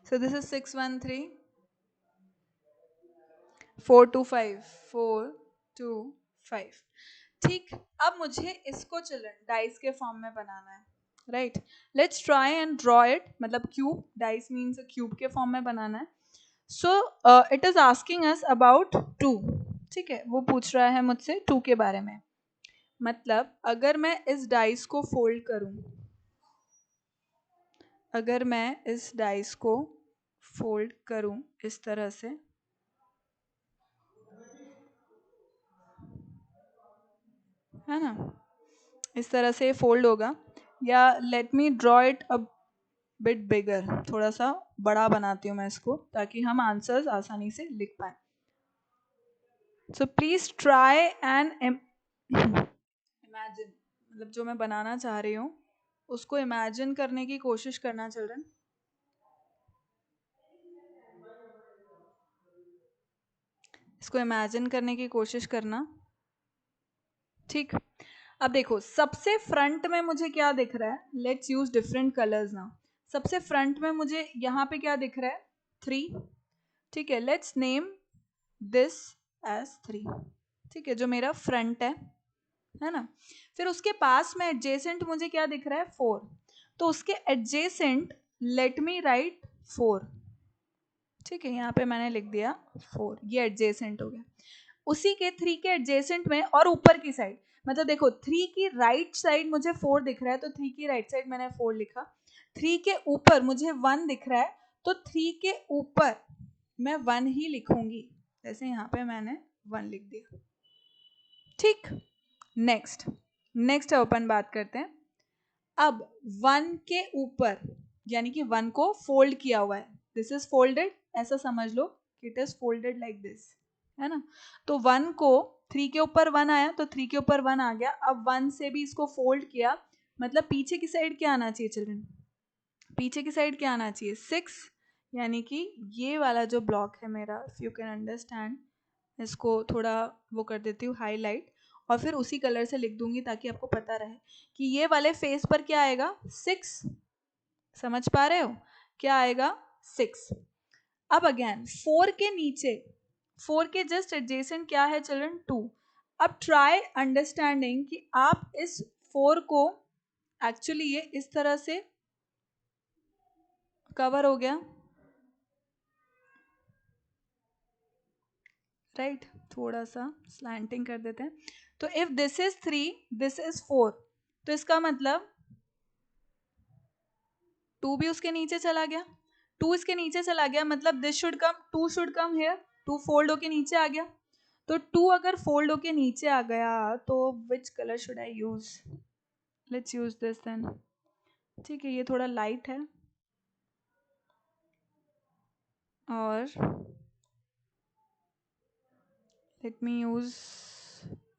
So this is 613 425 425। ठीक, अब मुझे इसको चिल्ड्रन डाइस के फॉर्म में बनाना है। Right, let's try and draw it, मतलब क्यूब, डाइस मीन्स क्यूब के फॉर्म में बनाना है। So it is asking us about 2। ठीक है, वो पूछ रहा है मुझसे 2 के बारे में। मतलब अगर मैं इस डाइस को फोल्ड करूं, अगर मैं इस डाइस को फोल्ड करूं इस तरह से, है ना, इस तरह से फोल्ड होगा, या late me draw it a bit बिगर, थोड़ा सा बड़ा बनाती हूँ मैं इसको ताकि हम आंसर्स आसानी से लिख पाए। So please try and imagine, मतलब जो मैं बनाना चाह रही हूँ उसको इमेजिन करने की कोशिश करना चिल्ड्रन। इसको इमेजिन करने की कोशिश करना। ठीक, अब देखो सबसे फ्रंट में मुझे क्या दिख रहा है, लेट्स यूज डिफरेंट कलर्स ना। सबसे फ्रंट में मुझे यहाँ पे क्या दिख रहा है, 3। ठीक है, लेट्स नेम दिस एज 3। ठीक है, जो मेरा फ्रंट है ना। फिर उसके पास में एडजेसेंट मुझे क्या दिख रहा है, 4। तो उसके एडजेसेंट लेट मी राइट 4। ठीक है, यहाँ पे मैंने लिख दिया 4, ये एडजेसेंट हो गया। उसी के 3 के एडजेसेंट में और ऊपर की साइड, मतलब देखो 3 की राइट साइड मुझे 4 दिख रहा है तो 3 की राइट साइड मैंने 4 लिखा। 3 के ऊपर मुझे 1 दिख रहा है तो 3 के ऊपर मैं 1 ही लिखूंगी, जैसे यहाँ पे मैंने 1 लिख दिया। ठीक, नेक्स्ट अपन बात करते हैं। अब 1 के ऊपर, यानी कि 1 को फोल्ड किया हुआ है, दिस इज फोल्डेड, ऐसा समझ लो it is folded like this, है ना। तो 1 को 3 के ऊपर 1 आया तो 3 के ऊपर 1 आ गया। अब 1 से भी इसको फोल्ड किया, मतलब पीछे की साइड क्या आना चाहिए चिल्ड्रन, पीछे की साइड क्या आना चाहिए, 6। यानी कि ये वाला जो ब्लॉक है मेरा, इफ यू कैन अंडरस्टैंड, इसको थोड़ा वो कर देती हूँ हाईलाइट, और फिर उसी कलर से लिख दूंगी ताकि आपको पता रहे कि ये वाले फेस पर क्या आएगा, 6। समझ पा रहे हो, क्या आएगा, 6। अब अगेन 4 के नीचे, 4 के जस्ट एडजेसेंट क्या है चिल्ड्रन, 2। अब ट्राई अंडरस्टैंडिंग कि आप इस 4 को, एक्चुअली ये इस तरह से कवर हो गया, राइट, थोड़ा सा स्लैंटिंग कर देते हैं। तो if this is 3, this is 4, तो इसका मतलब 2 भी उसके नीचे चला गया, 2 इसके नीचे चला गया, मतलब this should come, 2 should come here, 2 fold होके नीचे आ गया। तो 2 अगर फोल्ड होके नीचे आ गया तो which colour should I use, let's use this then. ठीक है, ये थोड़ा लाइट है और let me use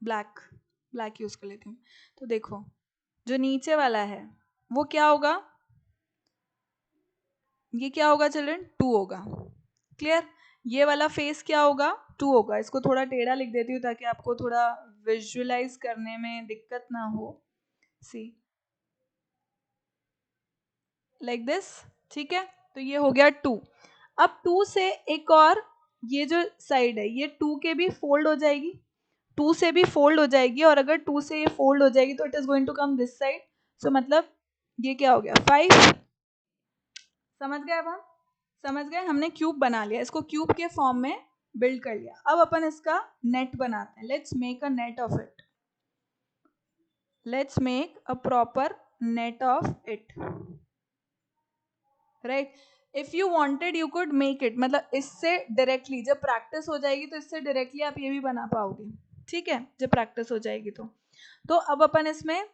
black use कर लेती हूँ। तो देखो जो नीचे वाला है वो क्या होगा, ये क्या होगा चिल्ड्रन, 2 होगा। क्लियर, ये वाला फेस क्या होगा, 2 होगा। इसको थोड़ा टेढ़ा लिख देती हूँ ताकि आपको थोड़ा विजुअलाइज करने में दिक्कत ना हो, सी लाइक दिस, ठीक है। तो ये हो गया 2। अब 2 से एक और, ये जो साइड है ये 2 के भी फोल्ड हो जाएगी, 2 से भी फोल्ड हो जाएगी, और अगर 2 से ये फोल्ड हो जाएगी तो it is going to come this side. So मतलब ये क्या हो गया 5। समझ गए? अब हम समझ गए, हमने क्यूब बना लिया, इसको क्यूब के फॉर्म में बिल्ड कर लिया। अब अपन इसका नेट बनाते हैं। Let's make a net of it, let's make a proper net of it, right. If you wanted you could make it, मतलब इससे डायरेक्टली जब प्रैक्टिस हो जाएगी तो इससे डायरेक्टली आप ये भी बना पाओगे, ठीक है, जब प्रैक्टिस हो जाएगी तो अब अपन इसमें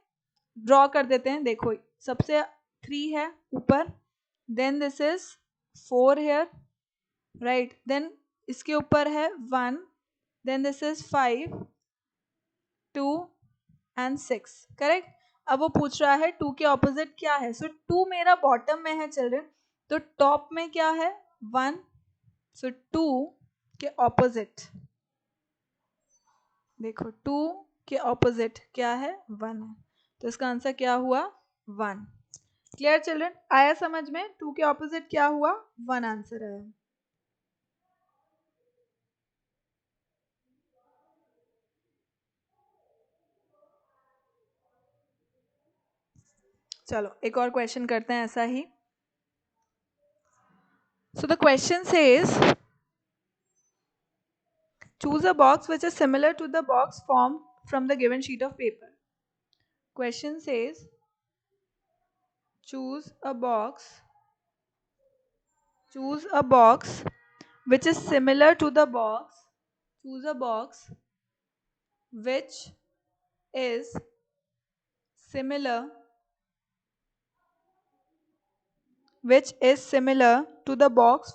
ड्रॉ कर देते हैं। देखो सबसे 3 है ऊपर, then this is 4 here, right, then इसके ऊपर है 1, then this is 5, 2 and 6, correct. अब वो पूछ रहा है 2 के ऑपोजिट क्या है। सो 2 मेरा बॉटम में है चिल्ड्रन, तो टॉप में क्या है 1, सो 2 के ऑपोजिट, देखो 2 के ऑपोजिट क्या है 1 है, तो इसका आंसर क्या हुआ 1। Clear children? आया समझ में? 2 के ऑपोजिट क्या हुआ 1 आंसर आया। चलो एक और क्वेश्चन करते हैं ऐसा ही। So the question says choose a box which is similar to the box formed from the given sheet of paper. Question says choose a box which is similar to the box, choose a box which is similar to the box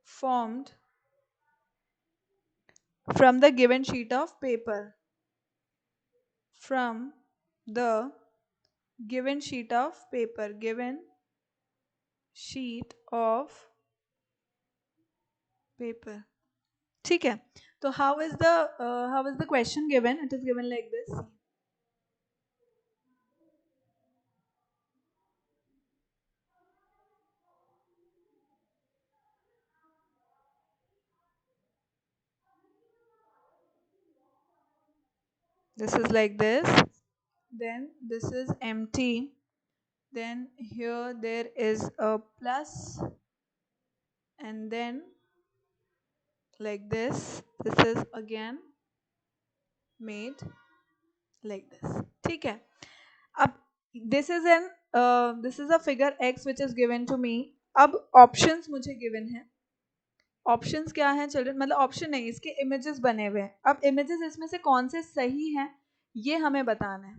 formed from the given sheet of paper, from the given sheet of paper, given sheet of paper, ठीक है। तो how is the question given? It is given like this, this is like this, then this is empty, then here there is a plus, and then like this is again made like this, ठीक है। अब this is a figure x which is given to me। अब options मुझे given है, options क्या हैं children, मतलब option नहीं, इसके इमेजेस बने हुए हैं। अब इमेजेस इसमें से कौन से सही हैं ये हमें बताना है,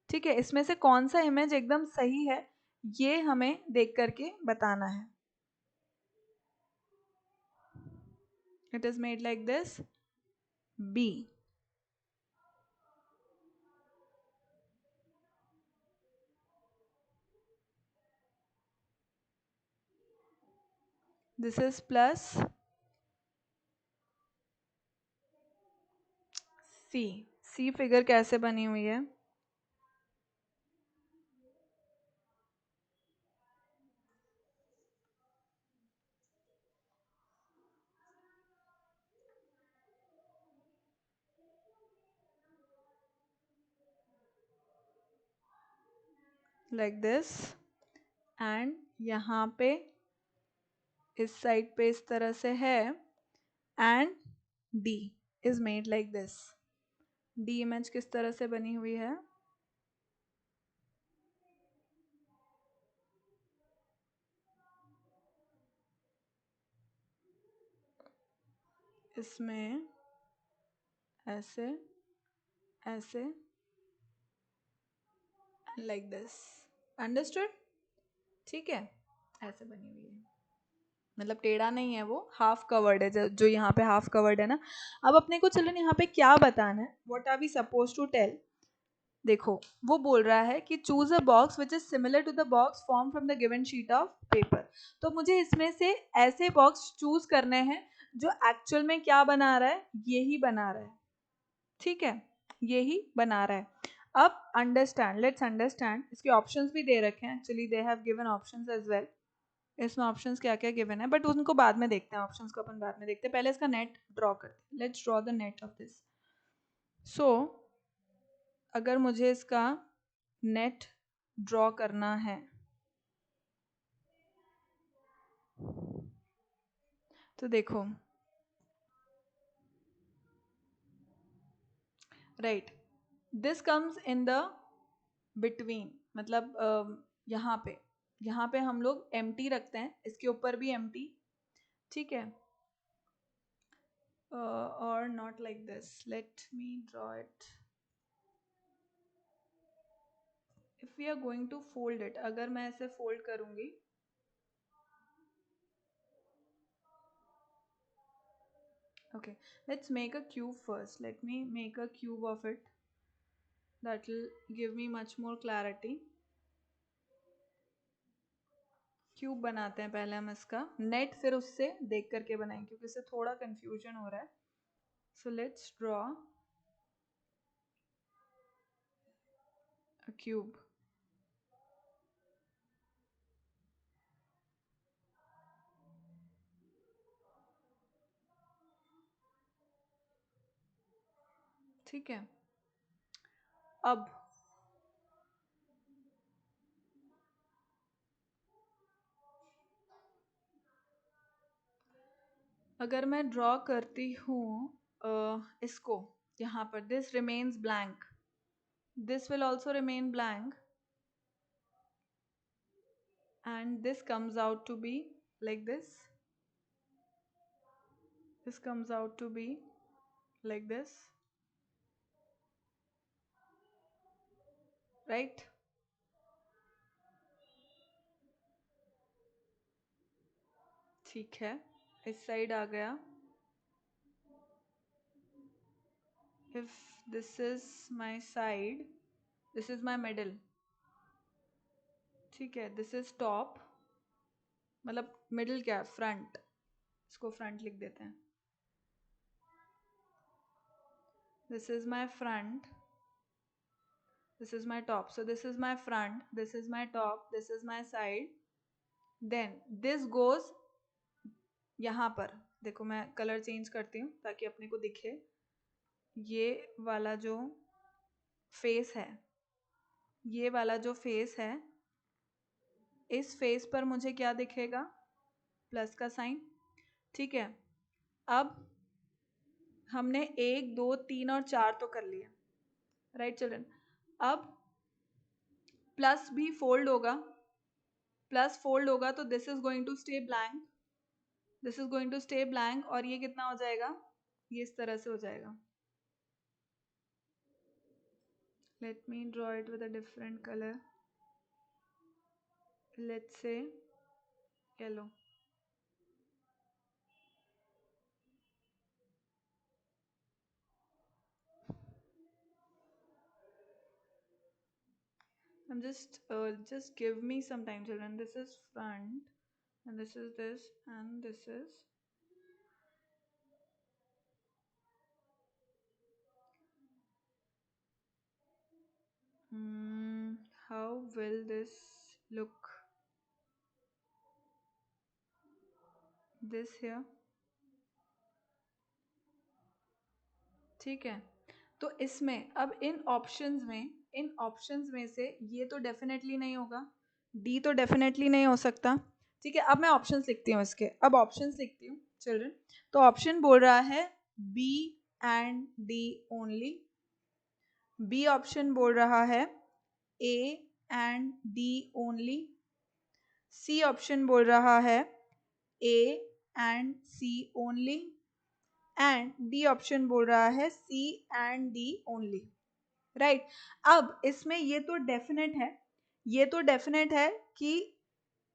ठीक है। इसमें से कौन सा इमेज एकदम सही है ये हमें देख करके बताना है। It is made like this, B, this is plus C. C figure कैसे बनी हुई है, लाइक दिस, एंड यहाँ पे इस साइड पे इस तरह से है, and D is made like this. D image किस तरह से बनी हुई है, इसमें ऐसे ऐसे लाइक दिस, अंडरस्टूड, ठीक है। ऐसे बनी हुई है, मतलब टेढ़ा नहीं है, वो हाफ कवर्ड है, जो यहाँ पे हाफ कवर्ड है ना। अब अपने को चलो यहाँ पे क्या बताना है, what are we suppose to tell. देखो वो बोल रहा है कि choose a box which is similar to the box form from the given sheet of paper. तो मुझे इसमें से ऐसे बॉक्स चूज करने हैं जो एक्चुअल में क्या बना रहा है, यही बना रहा है, ठीक है, यही बना रहा है। अब अंडरस्टैंड, लेट्स अंडरस्टैंड, इसके ऑप्शंस भी दे रखे हैं, actually they have given options as well. इसमें ऑप्शंस क्या क्या गिवन है बट उनको बाद में देखते हैं, ऑप्शंस को अपन बाद में देखते हैं, पहले इसका नेट ड्रॉ करते हैं। Let's draw the net of this. So अगर मुझे इसका नेट ड्रॉ करना है तो देखो, right, this comes in the between, मतलब यहाँ पे हम लोग एम्प्टी रखते हैं, इसके ऊपर भी एम्प्टी, ठीक है, और not like this, let me draw it. If we are going to fold it, अगर मैं ऐसे फोल्ड करूंगी, okay, let's make a cube first. Let me make a cube of it, that will give me much more clarity. Cube बनाते हैं पहले हम इसका net, फिर उससे देख करके बनाएंगे क्योंकि इससे थोड़ा कंफ्यूजन हो रहा है। सो लेट्स ड्रॉ अ क्यूब। ठीक है, अब अगर मैं ड्रॉ करती हूँ इसको यहाँ पर, this remains blank, this will also remain blank, and this comes out to be like this comes out to be like this, right? ठीक है, इस साइड आ गया। if this is my side, this is my middle, ठीक है, this is top, मतलब middle क्या, front, इसको front लिख देते हैं, this is my front, this is my top, so this is my front, this is my top, this is my side, then this goes यहाँ पर। देखो मैं कलर चेंज करती हूँ ताकि अपने को दिखे, ये वाला जो फेस है, ये वाला जो फेस है, इस फेस पर मुझे क्या दिखेगा, प्लस का साइन, ठीक है। अब हमने 1 2 3 और 4 तो कर लिया, राइट चिल्ड्रन। अब प्लस भी फोल्ड होगा, प्लस फोल्ड होगा तो this is going to stay blank, this is going to stay blank, और ये कितना हो जाएगा, ये इस तरह से हो जाएगा। Late me draw it with a different colour, let's say yellow. I'm just give me some time children, this is front and this is this and this is, how will this look, this here, ठीक है। तो इसमें अब इन options में से ये तो definitely नहीं होगा, डी तो डेफिनेटली नहीं हो सकता, ठीक है। अब मैं ऑप्शंस लिखती हूँ इसके, अब ऑप्शंस लिखती हूँ चिल्ड्रन। तो ऑप्शन बोल रहा है B and D only, B option बोल रहा है A and D only, C option बोल रहा है A and C only, and D option बोल रहा है C and D only, right. अब इसमें ये तो डेफिनेट है, ये तो डेफिनेट है कि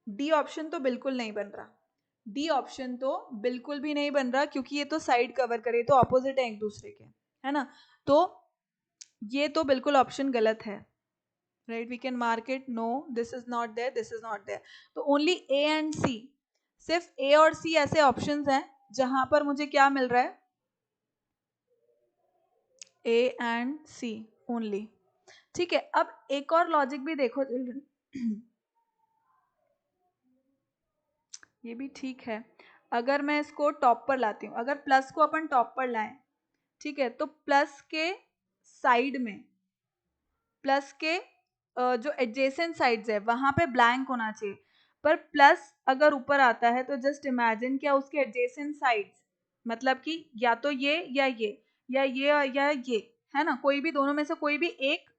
डी ऑप्शन तो बिल्कुल नहीं बन रहा, डी ऑप्शन तो बिल्कुल भी नहीं बन रहा क्योंकि ये तो साइड कवर करे, तो ऑपोजिट है एक दूसरे के, है ना। तो ये तो बिल्कुल ऑप्शन गलत है, right? We can mark it no, this is not there, this is not there. तो ओनली ए एंड सी, सिर्फ ए और सी ऐसे ऑप्शंस हैं जहां पर मुझे क्या मिल रहा है, ए एंड सी ओनली। ठीक है, अब एक और लॉजिक भी देखो चिल्ड्रन। ये भी ठीक है। अगर मैं इसको टॉप पर लाती हूँ, अगर प्लस को अपन टॉप पर लाएं, ठीक है, तो प्लस के साइड में, प्लस के जो एडजेसेंट साइड्स है वहां पे ब्लैंक होना चाहिए। पर प्लस अगर ऊपर आता है तो जस्ट इमेजिन क्या उसके एडजेसेंट साइड्स, मतलब कि या तो ये या ये, या ये या ये, है ना? कोई भी दोनों में से कोई भी एक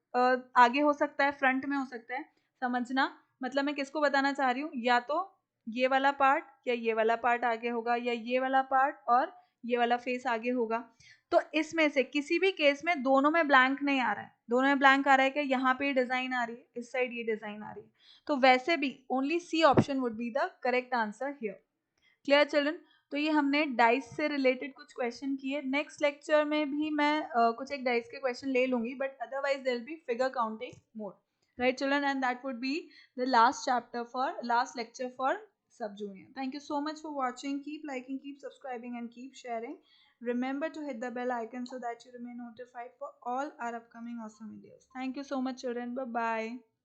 आगे हो सकता है, फ्रंट में हो सकता है। समझना, मतलब मैं किसको बताना चाह रही हूँ, या तो ये वाला पार्ट या ये वाला पार्ट आगे होगा, या ये वाला पार्ट और ये वाला फेस आगे होगा। तो इसमें से किसी भी केस में दोनों में ब्लैंक नहीं आ रहा है। दोनों में ब्लैंक आ रहा है कि यहाँ पे ये डिजाइन आ रही है, इस साइड ये डिजाइन आ रही है। तो वैसे भी only C option would be the correct answer here. Clear children? तो ये हमने डाइस से रिलेटेड कुछ क्वेश्चन किए। नेक्स्ट लेक्चर में भी मैं कुछ एक डाइस के क्वेश्चन ले लूंगी, but otherwise there will be figure counting more, right children? And that would be the last lecture for sub junior. Thank you so much for watching. Keep liking, keep subscribing, and keep sharing. Remember to hit the bell icon so that you remain notified for all our upcoming awesome videos. Thank you so much children. Bye bye.